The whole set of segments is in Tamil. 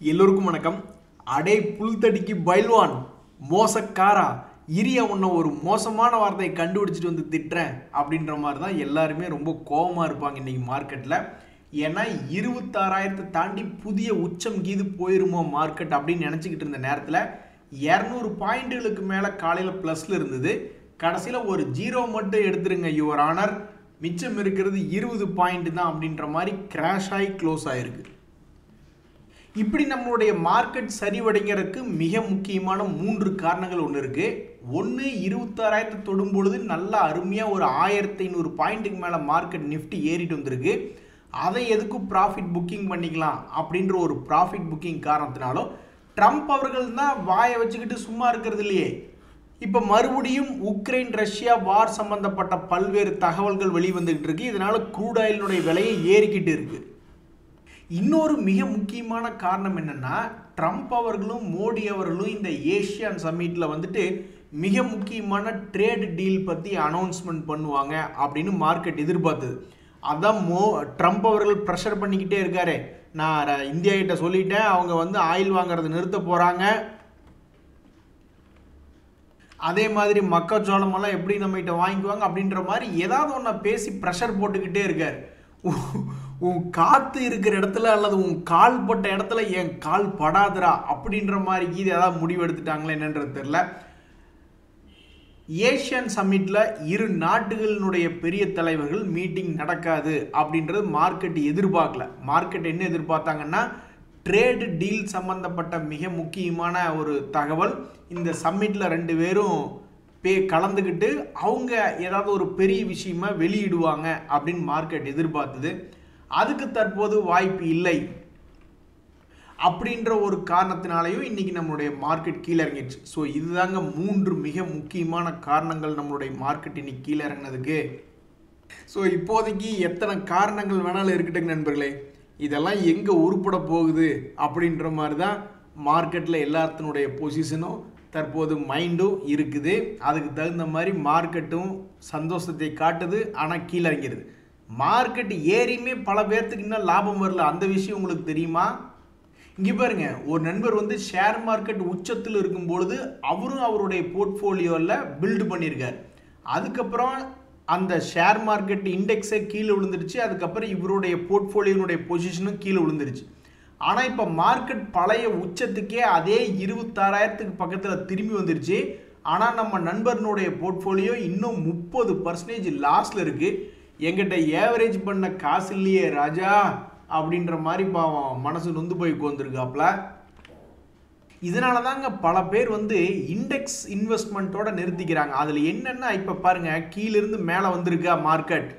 எல்லோருக்கும் வணக்கம். அடே புல்தடிக்கு பைல்வான் மோசக்காரா இரிய உன்னை ஒரு மோசமான வார்த்தையை கண்டுபிடிச்சிட்டு வந்து திட்டுறேன் அப்படின்ற மாதிரி தான் எல்லாருமே ரொம்ப கோபமாக இருப்பாங்க இன்னைக்கு மார்க்கெட்டில். ஏன்னா 26,000 தாண்டி புதிய உச்சம் கீது போயிருமோ மார்க்கெட் அப்படின்னு நினச்சிக்கிட்டு இருந்த நேரத்தில் 200 பாயிண்ட்டுகளுக்கு மேலே காலையில் ப்ளஸில் இருந்தது. கடைசியில் ஒரு 0 மட்டும் எடுத்துருங்க யுவர் ஆனர், மிச்சம் இருக்கிறது 20 பாயிண்ட் தான் அப்படின்ற மாதிரி கிராஷ் ஆகி க்ளோஸ் ஆகிருக்கு. இப்படி நம்மளுடைய மார்க்கெட் சரிவடைங்கிறதுக்கு மிக முக்கியமான 3 காரணங்கள் ஒன்று இருக்குது. ஒன்று, 26,000 தொடும் பொழுது நல்லா அருமையாக ஒரு 1,500 பாயிண்ட்டுக்கு மேலே மார்க்கெட் நிஃப்டி ஏறிட்டு வந்திருக்கு. அதை எதுக்கும் ப்ராஃபிட் புக்கிங் பண்ணிக்கலாம் அப்படின்ற ஒரு ப்ராஃபிட் புக்கிங் காரணத்தினாலும் ட்ரம்ப் அவர்கள் தான் வாயை வச்சுக்கிட்டு சும்மா இருக்கிறது இல்லையே. இப்போ மறுபடியும் உக்ரைன் ரஷ்யா வார் சம்பந்தப்பட்ட பல்வேறு தகவல்கள் வெளிவந்துகிட்டு இருக்கு. இதனால க்ரூட் ஆயிலினுடைய விலையை ஏறிக்கிட்டு இருக்கு. இன்னொரு மிக முக்கியமான காரணம் என்னன்னா, ட்ரம்ப் அவர்களும் மோடி அவர்களும் இந்த ஏஷியன் சம்மிட்டில் வந்துட்டு மிக முக்கியமான ட்ரேட் டீல் பற்றி அனௌன்ஸ்மெண்ட் பண்ணுவாங்க அப்படின்னு மார்க்கெட் எதிர்பார்த்தது. அதான் ட்ரம்ப் அவர்கள் ப்ரெஷர் பண்ணிக்கிட்டே இருக்காரு. நான் இந்தியா கிட்ட சொல்லிட்டேன், அவங்க வந்து ஆயில் வாங்குறது நிறுத்த போகிறாங்க, அதே மாதிரி மக்காச்சோளமெல்லாம் எப்படி நம்மகிட்ட வாங்கிக்குவாங்க அப்படின்ற மாதிரி ஏதாவது ஒன்று பேசி ப்ரெஷர் போட்டுக்கிட்டே இருக்கார். உன் காற்று இருக்கிற இடத்துல அல்லது உன் கால் பட்ட இடத்துல என் கால் படாதுரா அப்படின்ற மாதிரி இது ஏதாவது முடிவு எடுத்துட்டாங்களா என்னன்றது தெரியல. ஏஷியன் சம்மிட்டில் இரு நாடுகளினுடைய பெரிய தலைவர்கள் மீட்டிங் நடக்காது அப்படின்றது மார்க்கெட் எதிர்பார்க்கல. மார்க்கெட் என்ன எதிர்பார்த்தாங்கன்னா, ட்ரேடு டீல் சம்பந்தப்பட்ட மிக முக்கியமான ஒரு தகவல் இந்த சம்மிட்டில் 2 பேரும் கலந்துக்கிட்டு அவங்க ஏதாவது ஒரு பெரிய விஷயமா வெளியிடுவாங்க அப்படின்னு மார்க்கெட் எதிர்பார்த்தது. அதுக்கு தற்போது வாய்ப்பு இல்லை அப்படின்ற ஒரு காரணத்தினாலையும் இன்னைக்கு நம்மளுடைய மார்க்கெட் கீழே இறங்கிடுச்சு. ஸோ இதுதாங்க 3 மிக முக்கியமான காரணங்கள் நம்மளுடைய மார்க்கெட் இன்னைக்கு கீழே இறங்கினதுக்கு. ஸோ இப்போதைக்கு எத்தனை காரணங்கள் வேணாலும் இருக்கட்டுங்க நண்பர்களே, இதெல்லாம் எங்கே உருப்பட போகுது அப்படின்ற மாதிரி தான் மார்க்கெட்டில் எல்லாத்தினுடைய பொசிஷனும் தற்போது மைண்டும் இருக்குது. அதுக்கு தகுந்த மாதிரி மார்க்கெட்டும் சந்தோஷத்தை காட்டுது, ஆனால் கீழே இறங்கிடுது. மார்க்கெட் ஏறியுமே பல பேர்த்துக்கு இன்னும் லாபம் வரல. அந்த விஷயம் உங்களுக்கு தெரியுமா? இங்கே பாருங்க, ஒரு நண்பர் வந்து ஷேர் மார்க்கெட் உச்சத்தில் இருக்கும் பொழுது அவரும் அவருடைய போர்ட்ஃபோலியோவில் பில்டு பண்ணியிருக்கார். அதுக்கப்புறம் அந்த ஷேர் மார்க்கெட் இண்டெக்ஸே கீழே விழுந்துருச்சு. அதுக்கப்புறம் இவருடைய போர்ட்ஃபோலியோனுடைய பொசிஷனும் கீழே விழுந்துருச்சு. ஆனால் இப்போ மார்க்கெட் பழைய உச்சத்துக்கே அதே 26,000 பக்கத்தில் திரும்பி வந்துருச்சு. ஆனால் நம்ம நண்பர்னுடைய போர்ட்ஃபோலியோ இன்னும் 30% லாஸில் இருக்குது. எங்கிட்ட ஏவரேஜ் பண்ண காசு இல்லையே ராஜா அப்படின்ற மாதிரி பாவம் மனசு நொந்து போய் உட்காந்துருக்காப்ல. இதனால தாங்க பல பேர் வந்து இண்டெக்ஸ் இன்வெஸ்ட்மெண்ட்டோட நிறுத்திக்கிறாங்க. அதில் என்னென்னா, இப்போ பாருங்கள், கீழிருந்து மேலே வந்திருக்கா மார்க்கெட்,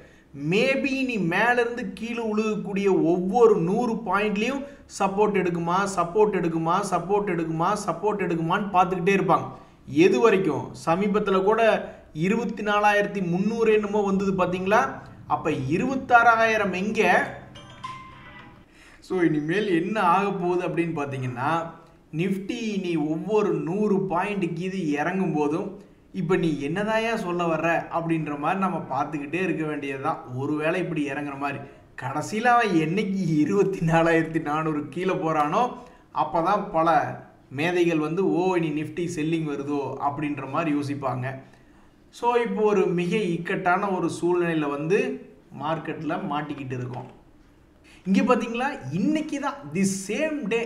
மேபி நீ மேலேருந்து கீழே உழுகக்கூடிய ஒவ்வொரு 100 பாயிண்ட்லேயும் சப்போர்ட் எடுக்குமா சப்போர்ட் எடுக்குமா சப்போர்ட் எடுக்குமா சப்போர்ட் எடுக்குமான்னு பார்த்துக்கிட்டே இருப்பாங்க. எது வரைக்கும் சமீபத்தில் கூட 24,300 என்னமோ வந்தது பார்த்தீங்களா? அப்போ 26,000 எங்கே? ஸோ இனிமேல் என்ன ஆக போகுது அப்படின்னு பார்த்தீங்கன்னா, நிஃப்டி நீ ஒவ்வொரு 100 பாயிண்ட்டுக்கு இது இறங்கும் போதும் இப்போ நீ என்னதாயா சொல்ல வர்ற அப்படின்ற மாதிரி நம்ம பார்த்துக்கிட்டே இருக்க வேண்டியதுதான். ஒருவேளை இப்படி இறங்குற மாதிரி கடைசியில் அவன் என்னைக்கு 24,400 கீழே போகிறானோ அப்போ தான் பல மேதைகள் வந்து இனி நிஃப்டி செல்லிங் வருதோ அப்படின்ற மாதிரி யோசிப்பாங்க. ஸோ இப்போ ஒரு மிக இக்கட்டான ஒரு சூழ்நிலையில் வந்து மார்க்கெட்டில் மாட்டிக்கிட்டு இருக்கோம். இங்கே பார்த்தீங்களா, இன்னைக்கு தான் தி சேம் டே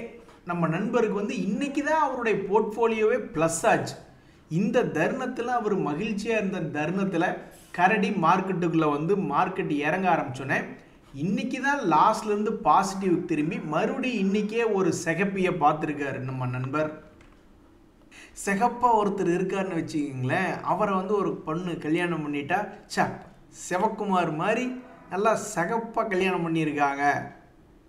நம்ம நண்பருக்கு வந்து இன்னைக்கு தான் அவருடைய போர்ட்ஃபோலியோவே ப்ளஸ் ஆச்சு. இந்த தருணத்தில் அவர் மகிழ்ச்சியாக இருந்த தருணத்தில் கரடி மார்க்கெட்டுக்குள்ளே வந்து மார்க்கெட் இறங்க ஆரம்பிச்சோன்னே இன்றைக்கி தான் லாஸ்ட்லேருந்து பாசிட்டிவ் திரும்பி மறுபடியும் இன்றைக்கே ஒரு சிகப்பியை பார்த்துருக்காரு நம்ம நண்பர். சிகப்பாக ஒருத்தர் இருக்காருன்னு வச்சுக்கிங்களேன், அவரை வந்து ஒரு பொண்ணு கல்யாணம் பண்ணிட்டா சிவக்குமார் மாதிரி நல்லா சிகப்பாக கல்யாணம் பண்ணியிருக்காங்க,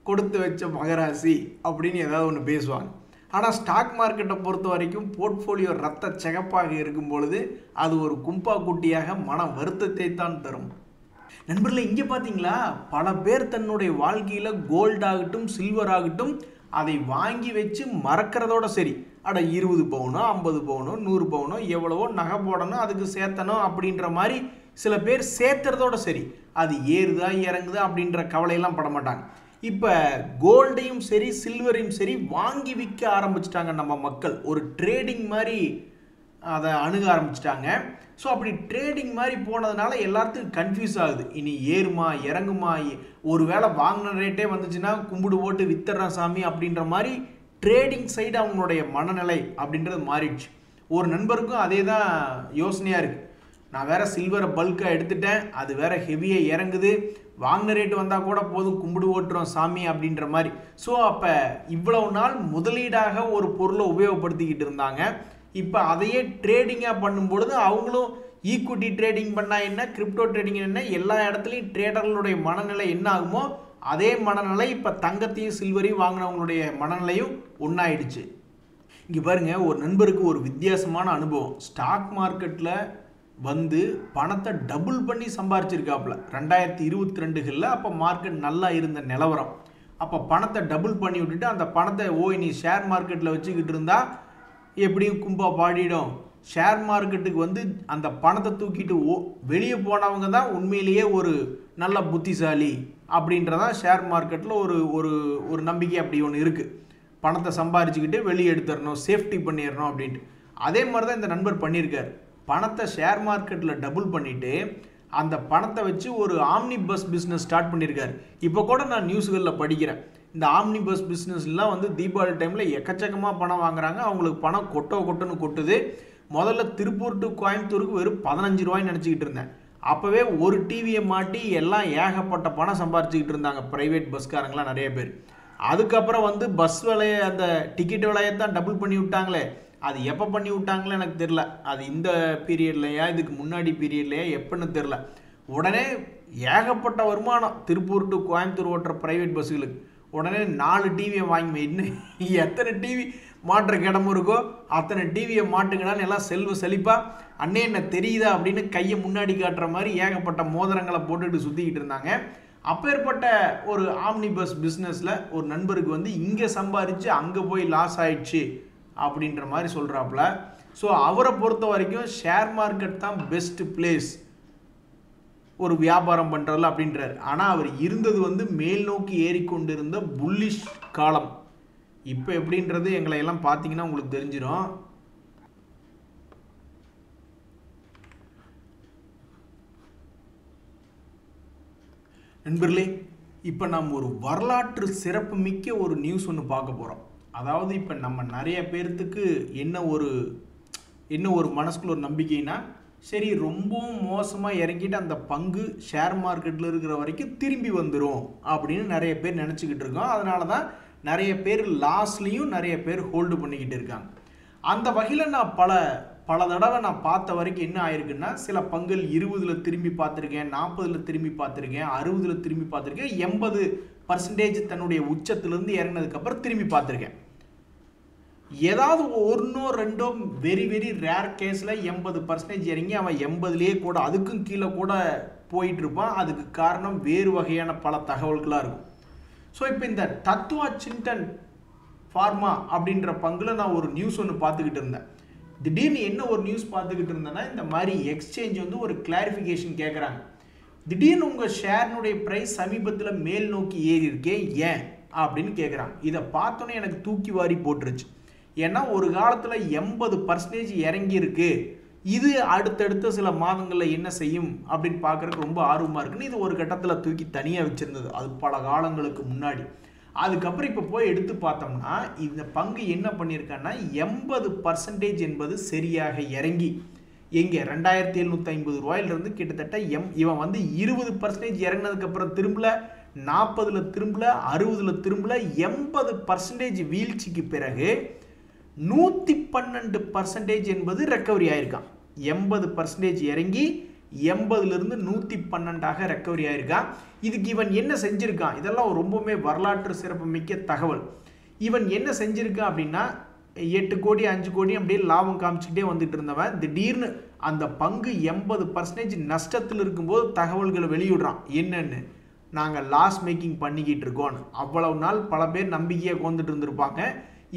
கொடுத்து வச்ச மகராசி அப்படின்னு ஏதாவது ஒன்று பேசுவாங்க. ஆனால் ஸ்டாக் மார்க்கெட்டை பொறுத்த வரைக்கும் போர்ட்ஃபோலியோ ரத்த சிகப்பாக இருக்கும் பொழுது அது ஒரு கும்பா குட்டியாக மன வருத்தத்தை தான் தரும். நண்பர்களே, இங்கே பார்த்தீங்களா, பல பேர் தன்னுடைய வாழ்க்கையில் கோல்டு ஆகட்டும் சில்வர் ஆகட்டும் அதை வாங்கி வச்சு மறக்கிறதோட சரி, 20 பவுனோ 50 பவுனோ 100 பவுனோ எவ்வளவோ நகை போடணும், அதுக்கு சேர்த்தணும் அப்படின்ற மாதிரி சில பேர் சேர்த்துறதோட சரி, அது ஏறுதா இறங்குதா அப்படின்ற கவலையெல்லாம் பட மாட்டாங்க. இப்போ கோல்டையும் சரி சில்வரையும் சரி வாங்கி விற்க ஆரம்பிச்சிட்டாங்க நம்ம மக்கள். ஒரு ட்ரேடிங் மாதிரி அதை அணுக ஆரம்பிச்சிட்டாங்க. ஸோ அப்படி ட்ரேடிங் மாதிரி போனதுனால எல்லாத்துக்கும் கன்ஃபியூஸ் ஆகுது. இனி ஏறுமா இறங்குமா, ஒரு வேளை வாங்கின ரேட்டே வந்துச்சுன்னா கும்பிடு போட்டு வித்துடுறான் சாமி அப்படின்ற மாதிரி ட்ரேடிங் சைடு அவங்களுடைய மனநிலை அப்படின்றது மாறிடுச்சு. ஒரு நண்பருக்கும் அதே தான் யோசனையாக இருக்குது. நான் வேற சில்வரை பல்காக எடுத்துட்டேன், அது வேற ஹெவியாக இறங்குது, வாங்கின ரேட்டு வந்தால் கூட போதும் கும்பிடு ஓட்டுறோம் சாமி அப்படின்ற மாதிரி. ஸோ அப்போ இவ்வளவு நாள் முதலீடாக ஒரு பொருளை உபயோகப்படுத்திக்கிட்டு இருந்தாங்க. இப்போ அதையே ட்ரேடிங்காக பண்ணும்பொழுது அவங்களும் ஈக்விட்டி ட்ரேடிங் பண்ணால் என்ன, கிரிப்டோ ட்ரேடிங் என்ன, எல்லா இடத்துலையும் ட்ரேடர்களுடைய மனநிலை என்ன ஆகுமோ அதே மனநிலை இப்போ தங்கத்தையும் சில்வரையும் வாங்கினவங்களுடைய மனநிலையும் ஒன்றாயிடுச்சு. இங்கே பாருங்கள், ஒரு நண்பருக்கு ஒரு வித்தியாசமான அனுபவம். ஸ்டாக் மார்க்கெட்டில் வந்து பணத்தை டபுள் பண்ணி சம்பாரிச்சிருக்காப்புல 2022களில். அப்போ மார்க்கெட் நல்லா இருந்த நிலவரம். அப்போ பணத்தை டபுள் பண்ணி விட்டுட்டு அந்த பணத்தை நீ ஷேர் மார்க்கெட்டில் வச்சுக்கிட்டு இருந்தா எப்படியும் கும்பா பாடிடும். ஷேர் மார்க்கெட்டுக்கு வந்து அந்த பணத்தை தூக்கிட்டு வெளியே போனவங்க தான் உண்மையிலேயே ஒரு நல்ல புத்திசாலி அப்படின்றதான் ஷேர் மார்க்கெட்டில் ஒரு ஒரு ஒரு நம்பிக்கை அப்படி ஒன்று இருக்குது. பணத்தை சம்பாரிச்சுக்கிட்டு வெளியே எடுத்துடணும், சேஃப்டி பண்ணிடணும் அப்படின்ட்டு. அதே மாதிரி தான் இந்த நண்பர் பண்ணியிருக்கார். பணத்தை ஷேர் மார்க்கெட்டில் டபுள் பண்ணிவிட்டு அந்த பணத்தை வச்சு ஒரு ஆம்னி பஸ் பிஸ்னஸ் ஸ்டார்ட் பண்ணியிருக்காரு. இப்போ கூட நான் நியூஸ்களில் படிக்கிறேன், இந்த ஆம்னி பஸ் பிஸ்னஸ்லாம் வந்து தீபாவளி டைமில் எக்கச்சக்கமாக பணம் வாங்குறாங்க. அவங்களுக்கு பணம் கொட்டுன்னு கொட்டுது. முதல்ல திருப்பூர் டு கோயம்புத்தூருக்கு வெறும் 15 ரூபாய்ன்னு நினச்சிக்கிட்டு இருந்தேன். அப்போவே ஒரு டிவியை மாட்டி எல்லாம் ஏகப்பட்ட பணம் சம்பாரிச்சிக்கிட்டு இருந்தாங்க ப்ரைவேட் பஸ்காரங்களாம் நிறைய பேர். அதுக்கப்புறம் வந்து பஸ் விலையை, அந்த டிக்கெட் விலையை தான் டபுள் பண்ணி விட்டாங்களே. அது எப்போ பண்ணி விட்டாங்களே எனக்கு தெரில. அது இந்த பீரியட்லையா இதுக்கு முன்னாடி பீரியட்லையா எப்போன்னு தெரில. உடனே ஏகப்பட்ட வருமானம் திருப்பூர் டு கோயம்புத்தூர் ஓட்டுற ப்ரைவேட் பஸ்ஸுகளுக்கு. உடனே 4 டிவியை வாங்கி இன்னும் எத்தனை டிவி மாட்டுற இடமும் இருக்கோ அத்தனை டிவியை மாட்டுங்கடான்னு எல்லாம் செல்வ செழிப்பாக அண்ணே என்ன தெரியுதா அப்படின்னு கையை முன்னாடி காட்டுற மாதிரி ஏகப்பட்ட மோதிரங்களை போட்டுட்டு சுற்றிக்கிட்டு இருந்தாங்க. அப்பேற்பட்ட ஒரு ஆம்னி பஸ் பிஸ்னஸில் ஒரு நண்பருக்கு வந்து இங்கே சம்பாரித்து அங்கே போய் லாஸ் ஆயிடுச்சு அப்படின்ற மாதிரி சொல்கிறாப்புல. ஸோ அவரை பொறுத்த வரைக்கும் ஷேர் மார்க்கெட் தான் பெஸ்ட் பிளேஸ் ஒரு வியாபாரம் பண்ணுறதில்ல அப்படின்றார். ஆனால் அவர் இருந்தது வந்து மேல் நோக்கி ஏறிக்கொண்டிருந்த புல்லிஷ் காலம். இப்போ எப்படின்றது எங்களை எல்லாம் பார்த்தீங்கன்னா உங்களுக்கு தெரிஞ்சிடும். நண்பர்களே, இப்போ நாம் ஒரு வரலாற்று சிறப்பு மிக்க ஒரு நியூஸ் ஒன்று பார்க்க போகிறோம். அதாவது இப்போ நம்ம நிறைய பேர்த்துக்கு என்ன ஒரு மனசுக்குள்ள ஒரு நம்பிக்கைனா, சரி ரொம்பவும் மோசமாக இறங்கிட்டு அந்த பங்கு ஷேர் மார்க்கெட்டில் இருக்கிற வரைக்கும் திரும்பி வந்துடும் அப்படின்னு நிறைய பேர் நினச்சிக்கிட்டு இருக்கோம். அதனால தான் நிறைய பேர் லாஸ்லேயும் நிறைய பேர் ஹோல்டு பண்ணிக்கிட்டு இருக்காங்க. அந்த வகையில் நான் பல தடவை நான் பார்த்த வரைக்கும் என்ன ஆயிருக்குன்னா, சில பங்குகள் 20ல் திரும்பி பார்த்துருக்கேன், 40ல் திரும்பி பார்த்துருக்கேன், 60ல் திரும்பி பார்த்துருக்கேன், 80% தன்னுடைய உச்சத்திலிருந்து இறங்கினதுக்கப்புறம் திரும்பி பார்த்துருக்கேன். ஏதாவது ஒன்றோ ரெண்டோ வெரி வெரி ரேர் கேஸில் 80% இறங்கி அவன் 80லேயே கூட அதுக்கும் கீழே கூட போயிட்டு இருப்பான். அதுக்கு காரணம் வேறு வகையான பல தகவல்களாக இருக்கும். ஸோ இப்போ இந்த தத்துவா சிண்டன் ஃபார்மா அப்படின்ற பங்குல நான் ஒரு நியூஸ் ஒன்று பார்த்துக்கிட்டு இருந்தேன். திடீர்னு என்ன ஒரு நியூஸ் பார்த்துக்கிட்டு இருந்தேன்னா, இந்த மாதிரி எக்ஸ்சேஞ்ச் வந்து ஒரு கிளாரிஃபிகேஷன் கேட்குறாங்க. திடீர்னு உங்கள் ஷேர்னுடைய ப்ரைஸ் சமீபத்தில் மேல் நோக்கி ஏறி இருக்கே ஏன் அப்படின்னு கேட்குறாங்க. இதை பார்த்தோன்னே எனக்கு தூக்கி வாரி போட்டுருச்சு. ஏன்னா ஒரு காலத்தில் 80% இறங்கி இருக்கு. இது அடுத்தடுத்த சில மாதங்களில் என்ன செய்யும் அப்படின்னு பார்க்குறதுக்கு ரொம்ப ஆர்வமாக இருக்குன்னு இது ஒரு கட்டத்தில் தூக்கி தனியாக வச்சுருந்தது. அது பல காலங்களுக்கு முன்னாடி. அதுக்கப்புறம் இப்போ போய் எடுத்து பார்த்தோம்னா இந்த பங்கு என்ன பண்ணியிருக்கான்னா 80% என்பது சரியாக இறங்கி எங்கே 2750 ரூபாயிலிருந்து கிட்டத்தட்ட இவன் வந்து 20% இறங்கினதுக்கப்புறம் திரும்பல, 40ல் திரும்பல, 60ல் திரும்பல, 80% வீழ்ச்சிக்கு பிறகு 112% என்பது ரெக்கவரி ஆயிருக்கான். 80% இறங்கி 80லிருந்து 112ஆக ரெக்கவரி ஆயிருக்கான். இதுக்கு இவன் என்ன செஞ்சிருக்கான்? இதெல்லாம் ரொம்பவுமே வரலாற்று சிறப்பு மிக்க தகவல். இவன் என்ன செஞ்சிருக்கான் அப்படின்னா 8 கோடி 5 கோடி அப்படியே லாபம் காமிச்சுக்கிட்டே வந்துட்டு இருந்தவன் திடீர்னு அந்த பங்கு 80% நஷ்டத்தில் இருக்கும்போது தகவல்களை வெளியிடுறான். என்னன்னு, நாங்கள் லாஸ் மேக்கிங் பண்ணிக்கிட்டு இருக்கோம். அவ்வளவு நாள் பல பேர் நம்பிக்கையை கொண்டுட்டு இருந்திருப்பாங்க.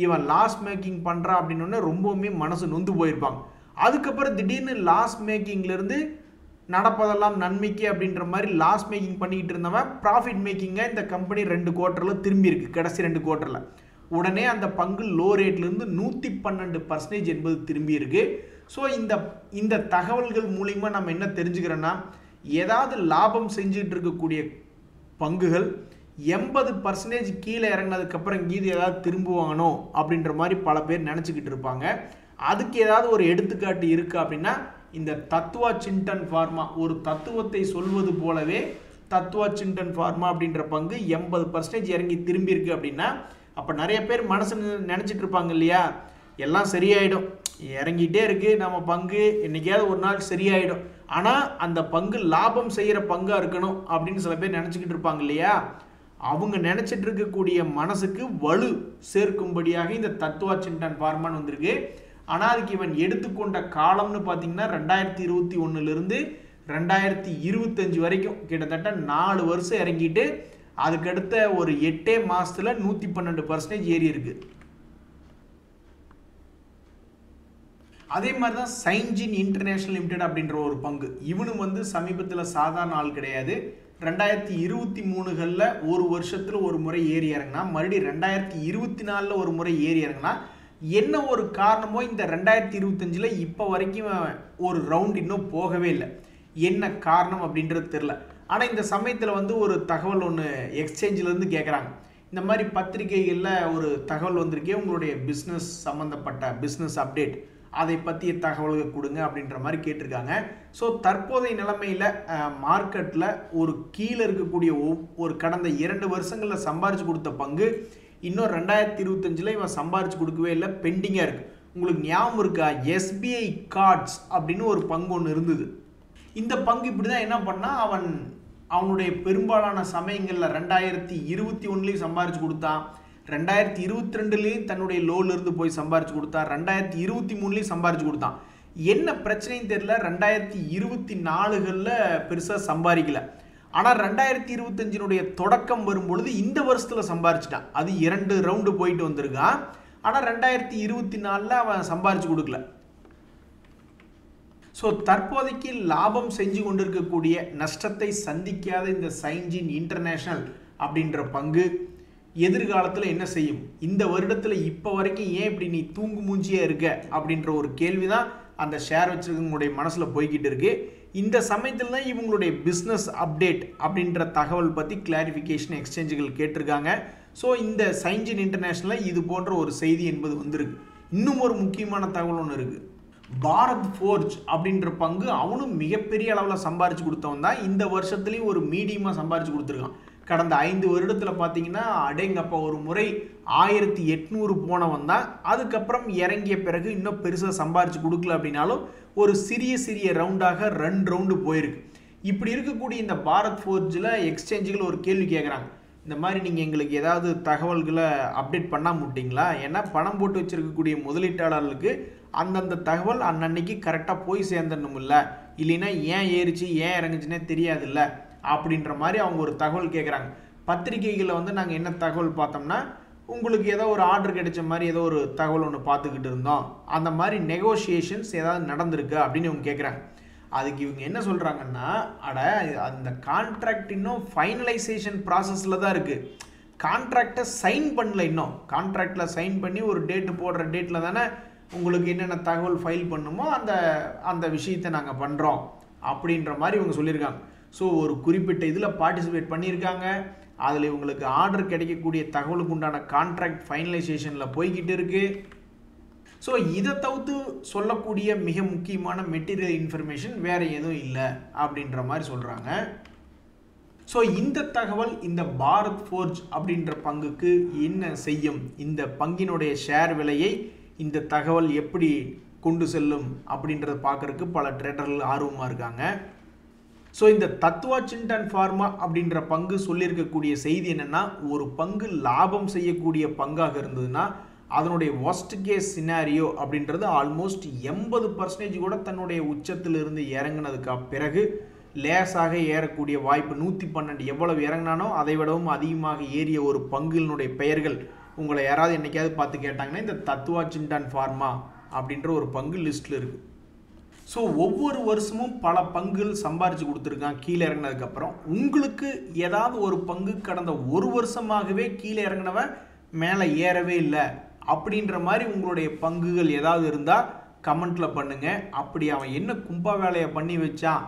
இவன் லாஸ் மேக்கிங் பண்ணுறான் அப்படின்னு ரொம்பவுமே மனசு நொந்து போயிருப்பாங்க. அதுக்கப்புறம் திடீர்னு லாஸ் மேக்கிங்லேருந்து நடப்பதெல்லாம் நன்மைக்கு அப்படின்ற மாதிரி லாஸ் மேக்கிங் பண்ணிக்கிட்டு இருந்தவன் ப்ராஃபிட் மேக்கிங்காக இந்த கம்பெனி 2 குவார்ட்டரில் திரும்பி இருக்கு, கடைசி 2 குவார்ட்டரில். உடனே அந்த பங்கு லோ ரேட்லேருந்து 112% என்பது திரும்பி இருக்கு. ஸோ இந்த தகவல்கள் மூலிமா நம்ம என்ன தெரிஞ்சுக்கிறோன்னா, ஏதாவது லாபம் செஞ்சுட்டு இருக்கக்கூடிய பங்குகள் 80% கீழே இறங்கினதுக்கப்புறம் இது ஏதாவது திரும்புவானோ அப்படின்ற மாதிரி பல பேர் நினச்சிக்கிட்டு இருப்பாங்க. அதுக்கு ஏதாவது ஒரு எடுத்துக்காட்டு இருக்குது அப்படின்னா, இந்த தத்துவா சிண்டன் ஃபார்மா ஒரு தத்துவத்தை சொல்வது போலவே தத்துவா சிண்டன் ஃபார்மா அப்படின்ற பங்கு 80% இறங்கி திரும்பி இருக்கு அப்படின்னா, அப்போ நிறைய பேர் மனசு நினச்சிட்டு இருப்பாங்க இல்லையா, எல்லாம் சரியாயிடும், இறங்கிட்டே இருக்கு நம்ம பங்கு, என்னைக்காவது ஒரு நாள் சரியாயிடும், ஆனால் அந்த பங்கு லாபம் செய்கிற பங்காக இருக்கணும் அப்படின்னு சில பேர் நினச்சிக்கிட்டு இருப்பாங்க இல்லையா. அவங்க நினச்சிட்டு இருக்கக்கூடிய மனசுக்கு வலு சேர்க்கும்படியாக இந்த தத்துவா சிண்டன் ஃபார்மான்னு வந்திருக்கு. ஆனால் அதுக்கு இவன் எடுத்துக்கொண்ட காலம்னு பார்த்தீங்கன்னா 2021 2025 வரைக்கும் கிட்டத்தட்ட 4 வருஷம் இறங்கிட்டு அதுக்கடுத்த ஒரு 8 மாதத்தில் 112% ஏறி இருக்கு. அதே மாதிரி தான் சைன்ஜின் இன்டர்நேஷனல் லிமிடெட் அப்படின்ற ஒரு பங்கு, இவனும் சமீபத்தில் சாதாரண ஆள் கிடையாது. 2023 ஒரு வருஷத்தில் ஒரு முறை ஏறி இறங்கினா, மறுபடியும் 2024 ஒரு முறை ஏறி இறங்கினா, என்ன ஒரு காரணமோ இந்த 2025 இப்போ வரைக்கும் ஒரு ரவுண்ட் இன்னும் போகவே இல்லை. என்ன காரணம் அப்படின்றது தெரில. ஆனால் இந்த சமயத்தில் ஒரு தகவல் ஒன்று எக்ஸ்சேஞ்சிலேருந்து கேட்குறாங்க, இந்த மாதிரி பத்திரிகைகளில் ஒரு தகவல் வந்திருக்கே, உங்களுடைய பிஸ்னஸ் சம்மந்தப்பட்ட பிஸ்னஸ் அப்டேட் அதை பற்றிய தகவல்கள் கொடுங்க அப்படின்ற மாதிரி கேட்டிருக்காங்க. ஸோ தற்போதைய நிலைமையில் மார்க்கெட்டில் ஒரு கீழே இருக்கக்கூடிய ஒரு கடந்த 2 வருஷங்களில் சம்பாரிச்சு கொடுத்த பங்கு இன்னும் 2025 இவன் சம்பாரிச்சு கொடுக்கவே இல்லை, பெண்டிங்காக இருக்குது. உங்களுக்கு ஞாபகம் இருக்கா, SBI கார்ட்ஸ் அப்படின்னு ஒரு பங்கு ஒன்று இருந்தது. இந்த பங்கு இப்படி தான் என்ன பண்ணால், அவனுடைய பெரும்பாலான சமயங்களில் 2021 சம்பாரிச்சு கொடுத்தான், 2022 தன்னுடைய லோலிருந்து போய் சம்பாரிச்சு கொடுத்தா, 2023 சம்பாரிச்சு கொடுத்தான். என்ன பிரச்சனைன்னு தெரியல, 2024 பெருசாக சம்பாதிக்கல. ஆனால் 2025 தொடக்கம் வரும்பொழுது இந்த வருஷத்தில் சம்பாரிச்சிட்டான். அது 2 ரவுண்டு போயிட்டு வந்திருக்கான். ஆனால் 2024 அவன் சம்பாரிச்சு கொடுக்கல. ஸோ தற்போதைக்கு லாபம் செஞ்சு கொண்டிருக்கக்கூடிய நஷ்டத்தை சந்திக்காத இந்த சைன்ஜின் இன்டர்நேஷனல் அப்படின்ற பங்கு எதிர்காலத்தில் என்ன செய்யும், இந்த வருடத்தில் இப்போ வரைக்கும் ஏன் இப்படி நீ தூங்கு மூஞ்சியாக இருக்க அப்படின்ற ஒரு கேள்வி தான் அந்த ஷேர் வச்சுருக்கவங்களுடைய மனசில் போய்கிட்டு இருக்கு. இந்த சமயத்தில் தான் இவங்களுடைய பிஸ்னஸ் அப்டேட் அப்படின்ற தகவல் பற்றி கிளாரிஃபிகேஷன் எக்ஸ்சேஞ்சுகள் கேட்டிருக்காங்க. ஸோ இந்த சைன்ஜின் இன்டர்நேஷனலில் இது போன்ற ஒரு செய்தி என்பது வந்திருக்கு. இன்னும் ஒரு முக்கியமான தகவல் ஒன்று இருக்குது, பாரத் ஃபோர்ஜ் அப்படின்ற பங்கு அவனும் மிகப்பெரிய அளவில் சம்பாரிச்சு கொடுத்தவன் தான். இந்த வருஷத்துலேயும் ஒரு மீடியமாக சம்பாரிச்சு கொடுத்துருக்கான். கடந்த 5 வருடத்தில் பார்த்தீங்கன்னா அடேங்கப்பா ஒரு முறை 1800 போனவன் தான். அதுக்கப்புறம் இறங்கிய பிறகு இன்னும் பெருசாக சம்பாரிச்சு கொடுக்கல அப்படின்னாலும் ஒரு சிறிய ரவுண்டாக 2 ரவுண்டு போயிருக்கு. இப்படி இருக்கக்கூடிய இந்த பாரத் ஃபோர்ஜில் எக்ஸ்சேஞ்சுகள் ஒரு கேள்வி கேட்குறாங்க, இந்த மாதிரி நீங்கள் எங்களுக்கு ஏதாவது தகவல்களை அப்டேட் பண்ணாம விட்டீங்களா, ஏன்னா பணம் போட்டு வச்சுருக்கக்கூடிய முதலீட்டாளர்களுக்கு அந்தந்த தகவல் அன்னன்னைக்கு கரெக்டாக போய் சேர்ந்துடணும் இல்லை, இல்லைன்னா ஏன் ஏறிச்சு ஏன் இறங்குச்சுன்னே தெரியாதுல்ல அப்படின்ற மாதிரி அவங்க ஒரு தகவல் கேட்குறாங்க. பத்திரிகைகளில் நாங்கள் என்ன தகவல் பார்த்தோம்னா, உங்களுக்கு ஏதோ ஒரு ஆர்டர் கிடைச்ச மாதிரி ஏதோ ஒரு தகவல் ஒன்று பார்த்துக்கிட்டு இருந்தோம், அந்த மாதிரி நெகோசியேஷன்ஸ் ஏதாவது நடந்திருக்கு அப்படின்னு இவங்க கேட்குறாங்க. அதுக்கு இவங்க என்ன சொல்கிறாங்கன்னா, அந்த கான்ட்ராக்ட் இன்னும் ஃபைனலைசேஷன் ப்ராசஸில் தான் இருக்குது, கான்ட்ராக்டை சைன் பண்ணல, இன்னும் கான்ட்ராக்டில் சைன் பண்ணி ஒரு டேட்டு போடுற டேட்டில் தானே உங்களுக்கு என்னென்ன தகவல் ஃபைல் பண்ணுமோ அந்த விஷயத்தை நாங்கள் பண்ணுறோம் அப்படின்ற மாதிரி இவங்க சொல்லியிருக்காங்க. ஸோ ஒரு குறிப்பிட்ட இதில் பார்ட்டிசிபேட் பண்ணியிருக்காங்க, அதில் இவங்களுக்கு ஆர்டர் கிடைக்கக்கூடிய தகவலுக்கு உண்டான கான்ட்ராக்ட் ஃபைனலைசேஷனில் போய்கிட்டு இருக்குது. ஸோ இதை தவிர்த்து சொல்லக்கூடிய மிக முக்கியமான மெட்டீரியல் இன்ஃபர்மேஷன் வேறு எதுவும் இல்லை அப்படின்ற மாதிரி சொல்கிறாங்க. ஸோ இந்த தகவல் இந்த பாரத் ஃபோர்ஜ் அப்படின்ற பங்குக்கு என்ன செய்யும், இந்த பங்கினுடைய ஷேர் விலையை இந்த தகவல் எப்படி கொண்டு செல்லும் அப்படின்றத பார்க்குறதுக்கு பல ட்ரேடர்கள் ஆர்வமாக இருக்காங்க. ஸோ இந்த தத்துவா சிண்டன் ஃபார்மா அப்படின்ற பங்கு சொல்லியிருக்கக்கூடிய செய்தி என்னென்னா, ஒரு பங்கு லாபம் செய்யக்கூடிய பங்காக இருந்ததுன்னா அதனுடைய ஒஸ்ட் கேஸ் சினாரியோ அப்படின்றது ஆல்மோஸ்ட் 80% கூட தன்னுடைய உச்சத்திலிருந்து இறங்கினதுக்கு பிறகு லேசாக ஏறக்கூடிய வாய்ப்பு. 112 எவ்வளவு இறங்கினானோ அதை விடவும் அதிகமாக ஏறிய ஒரு பங்குகளினுடைய பெயர்கள் உங்களை யாராவது என்னைக்காவது பார்த்து கேட்டாங்கன்னா இந்த தத்துவா சிண்டன் ஃபார்மா அப்படின்ற ஒரு பங்கு லிஸ்ட்டில் இருக்குது. ஸோ ஒவ்வொரு வருஷமும் பல பங்குகள் சம்பாரிச்சு கொடுத்துருக்கான் கீழே இறங்கினதுக்கப்புறம். உங்களுக்கு ஏதாவது ஒரு பங்கு கடந்த ஒரு வருஷமாகவே கீழே இறங்கினவன் மேலே ஏறவே இல்லை அப்படின்ற மாதிரி உங்களுடைய பங்குகள் ஏதாவது இருந்தால் கமெண்ட்டில் பண்ணுங்கள். அப்படி அவன் என்ன கும்பா வேலையை பண்ணி வச்சான்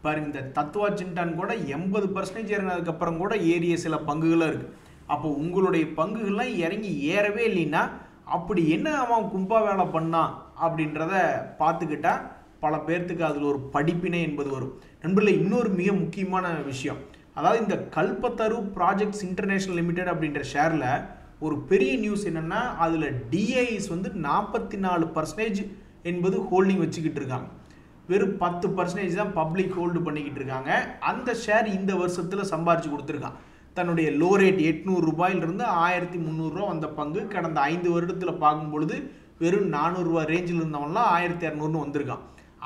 பாருங்க. இந்த தத்துவா சிண்டான் கூட 80% இறங்கினதுக்கப்புறம் கூட ஏறிய சில பங்குகளும் இருக்குது. அப்போ உங்களுடைய பங்குகள்லாம் இறங்கி ஏறவே இல்லைன்னா அப்படி என்ன அவன் கும்பா வேலை பண்ணான் அப்படின்றத பார்த்துக்கிட்டா பல பேர்த்துக்கு அதில் ஒரு படிப்பினை என்பது வரும். நண்பர்களே, இன்னொரு மிக முக்கியமான விஷயம், அதாவது இந்த கல்பத்தரு ப்ராஜெக்ட்ஸ் இன்டர்நேஷனல் லிமிடெட் அப்படின்ற ஷேரில் ஒரு பெரிய நியூஸ் என்னென்னா, அதில் டிஐஸ் வந்து 44% என்பது ஹோல்டிங் வச்சுக்கிட்டு இருக்காங்க. வெறும் 10% தான் பப்ளிக் ஹோல்டு பண்ணிக்கிட்டு இருக்காங்க. அந்த ஷேர் இந்த வருஷத்தில் சம்பாரிச்சு கொடுத்துருக்கான். தன்னுடைய லோ ரேட் 800 ரூபாயிலிருந்து 1300 ரூபா வந்த பங்கு கடந்த 5 வருடத்தில் பார்க்கும்பொழுது வெறும் 400 ரூபா ரேஞ்சில் இருந்தவங்களாம் 1300 வந்திருக்கான்.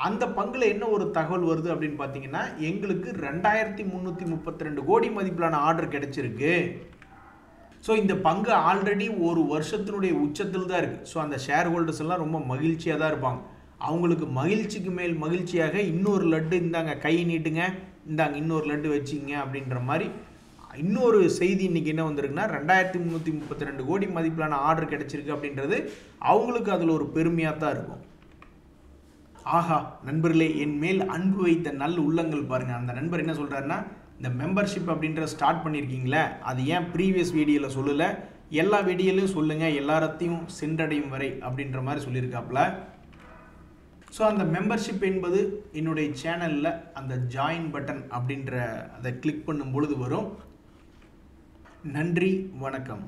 அந்த பங்கில் என்ன ஒரு தகவல் வருது அப்படின்னு பார்த்தீங்கன்னா, எங்களுக்கு 2332 கோடி மதிப்பிலான ஆர்டர் கிடைச்சிருக்கு. ஸோ இந்த பங்கு ஆல்ரெடி ஒரு வருஷத்தினுடைய உச்சத்தில் தான் இருக்குது. ஸோ அந்த ஷேர் ஹோல்டர்ஸ் எல்லாம் ரொம்ப மகிழ்ச்சியாக தான் இருப்பாங்க. அவங்களுக்கு மகிழ்ச்சிக்கு மேல் மகிழ்ச்சியாக இன்னொரு லட்டு இந்தாங்க, கையை நீட்டுங்க, இந்தாங்க இன்னொரு லட்டு வச்சிங்க அப்படின்ற மாதிரி இன்னொரு செய்தி இன்றைக்கி என்ன வந்திருக்குன்னா, 2332 கோடி மதிப்பிலான ஆர்டர் கிடைச்சிருக்கு அப்படின்றது அவங்களுக்கு அதில் ஒரு பெருமையாக தான் இருக்கும். ஆஹா நண்பர்களே, என் மேல் அன்பு வைத்த நல்ல உள்ளங்கள் பாருங்கள். அந்த நண்பர் என்ன சொல்கிறாருன்னா, இந்த மெம்பர்ஷிப் அப்படின்ற ஸ்டார்ட் பண்ணியிருக்கீங்களே, அது ஏன் ப்ரீவியஸ் வீடியோவில் சொல்லலை, எல்லா வீடியோலையும் சொல்லுங்கள், எல்லாத்தையும் சென்றடையும் வரை அப்படின்ற மாதிரி சொல்லியிருக்காப்புல. ஸோ அந்த மெம்பர்ஷிப் என்பது என்னுடைய சேனலில் அந்த ஜாயின் பட்டன் அப்படின்ற அதை கிளிக் பண்ணும் பொழுது வரும். நன்றி, வணக்கம்.